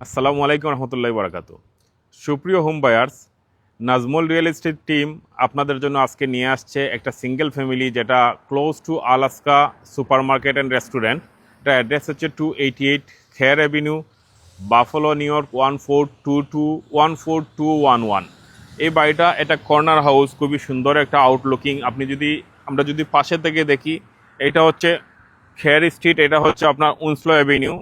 আসসালামু আলাইকুম রহমতুল্লাহি বারাকাতু। সুপ্রিয় home buyers, Nazmul real estate team আপনাদের জন্য আজকে নিয়ে আসছে একটা সিঙ্গেল ফ্যামিলি, যেটা close two Alaska super market and restaurant. এটা অ্যাড্রেস হচ্ছে 288 খেয়ার অ্যাভিনিউ, বাফলো নিউ ইয়র্ক 142211। এই বাড়িটা এটা কর্নার হাউস, খুবই সুন্দর একটা আউটলুকিং। আমরা যদি পাশে থেকে দেখি, এটা হচ্ছে খেয়ার স্ট্রিট, এটা হচ্ছে আপনার উনসলো অ্যাভিনিউ।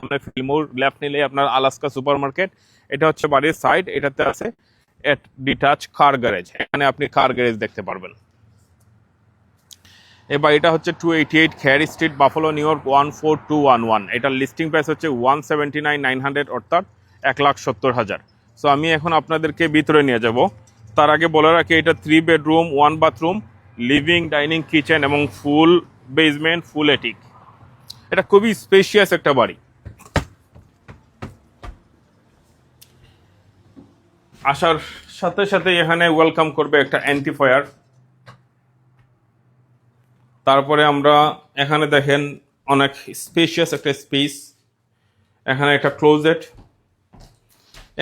আপনার ফিলমোর লেফট নিলে আপনার আলাস্কা সুপার মার্কেট। এটা হচ্ছে বাড়ির সাইড, এটাতে আছে ডিটাচ কার গ্যারেজ। এখানে আপনি কার গ্যারেজ দেখতে পারবেন। এই বাড়িটা হচ্ছে 288 খেয়ার স্ট্রিট, বাফলো নিউ ইয়র্ক 14211। এটার লিস্টিং প্রাইস হচ্ছে 179,900, অর্থাৎ 1,70,000। সো আমি এখন আপনাদেরকে ভিতরে নিয়ে যাব। তার আগে বলে রাখি, এটা 3 bedroom 1 bathroom, living, dining, kitchen এবং ফুল বেসমেন্ট, ফুল এটিক। এটা খুবই স্পেশিয়াস একটা বাড়ি। আসার সাথে সাথে এখানে ওয়েলকাম করবে একটা অ্যান্টিফায়ার। তারপরে আমরা এখানে দেখেন অনেক স্পেশিয়াস একটা স্পেস। এখানে একটা ক্লোজেট।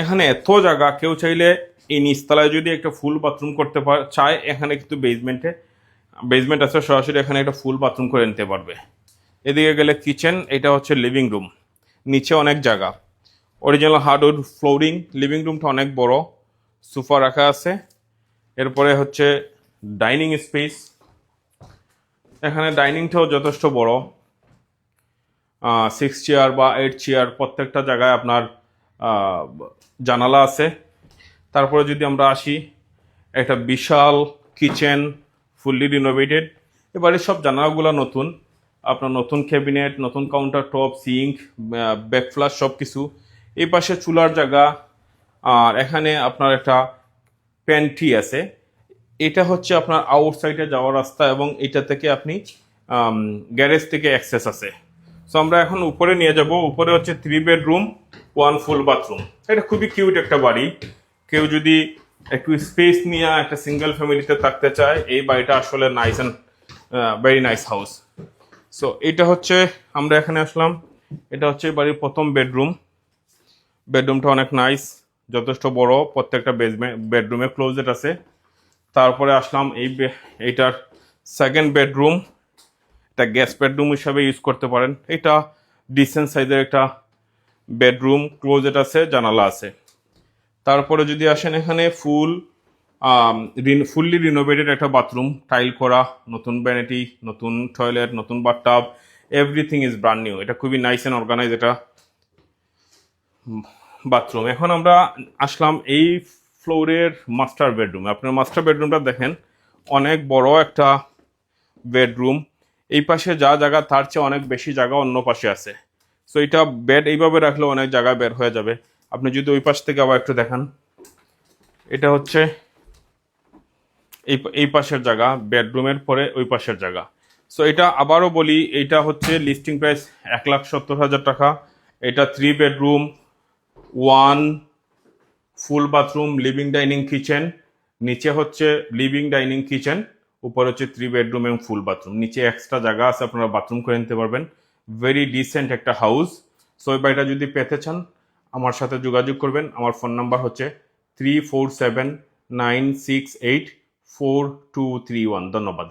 এখানে এত জায়গা, কেউ চাইলে এই নিচতলায় যদি একটা ফুল বাথরুম করতে চায়, এখানে কিন্তু বেসমেন্ট আছে, সরাসরি এখানে একটা ফুল বাথরুম করে নিতে পারবে। এদিকে গেলে কিচেন, এটা হচ্ছে লিভিং রুম। নিচে অনেক জায়গা, অরিজিনাল হার্ডউড ফ্লোরিং। লিভিং রুমটা অনেক বড়, সোফা রাখা আছে। এরপরে হচ্ছে ডাইনিং স্পেস। এখানে ডাইনিংটাও যথেষ্ট বড়, 6 চেয়ার বা 8 চেয়ার, প্রত্যেকটা জায়গায় আপনার জানালা আছে। তারপরে যদি আমরা আসি, একটা বিশাল কিচেন, ফুললি রিনোভেটেড। এবারে সব জানালাগুলো নতুন, আপনার নতুন ক্যাবিনেট, নতুন কাউন্টার টপ, সিঙ্ক, ব্যাকফ্লাশ, সব কিছু। এই পাশে চুলার জায়গা। আর এখানে আপনার একটা প্যান্ট্রি আছে। এটা হচ্ছে আপনার আউটসাইডে যাওয়ার রাস্তা, এবং এটা থেকে আপনি গ্যারেজ থেকে অ্যাক্সেস আছে। সো আমরা এখন উপরে নিয়ে যাব। উপরে হচ্ছে 3 বেডরুম 1 ফুল বাথরুম। এটা খুবই কিউট একটা বাড়ি। কেউ যদি একটু স্পেস নিয়ে একটা সিঙ্গেল ফ্যামিলিতে থাকতে চায়, এই বাড়িটা আসলে nice and very nice house. So এটা হচ্ছে, আমরা এখানে আসলাম, এটা হচ্ছে বাড়ির প্রথম বেডরুম। বেডরুমটা অনেক নাইস, যথেষ্ট বড়। প্রত্যেকটা বেডরুমে ক্লোজেট আছে। তারপরে আসলাম এইটার সেকেন্ড বেডরুম। এটা গেস্ট বেডরুম হিসাবে ইউজ করতে পারেন। এটা ডিসেন্ট সাইজের একটা বেডরুম, ক্লোজেট আছে, জানালা আছে। তারপরে যদি আসেন, এখানে ফুললি রিনোভেটেড একটা বাথরুম, টাইল করা, নতুন ভ্যানিটি, নতুন টয়লেট, নতুন bathtub, everything is brand new. এটা খুবই নাইস অ্যান্ড অর্গানাইজ এটা বাথরুম। এখন আমরা আসলাম এই ফ্লোরের মাস্টার বেডরুম। আপনার মাস্টার বেডরুমটা দেখেন, অনেক বড় একটা বেডরুম। এই পাশে যা জায়গা, তার চেয়ে অনেক বেশি জায়গা অন্য পাশে আছে। সো এটা বেড এইভাবে রাখলে অনেক জায়গা বের হয়ে যাবে। আপনি যদি ওই পাশ থেকে আবার একটু দেখান, এটা হচ্ছে এই পাশের জায়গা, বেডরুমের পরে ওই পাশের জায়গা। সো এটা আবারও বলি, এটা হচ্ছে লিস্টিং প্রাইস 1,70,000 টাকা। এটা 3 বেডরুম 1 ফুল বাথরুম, লিভিং, ডাইনিং, কিচেন। নিচে হচ্ছে লিভিং, ডাইনিং, কিচেন, উপরে হচ্ছে 3 বেডরুম এবং ফুল বাথরুম। নিচে এক্সট্রা জায়গা আছে, আপনারা বাথরুম করে নিতে পারবেন। ভেরি ডিসেন্ট একটা হাউস। সো এই বাড়িটা যদি পেতে চান, আমার সাথে যোগাযোগ করবেন। আমার ফোন নাম্বার হচ্ছে 3479684231। ধন্যবাদ।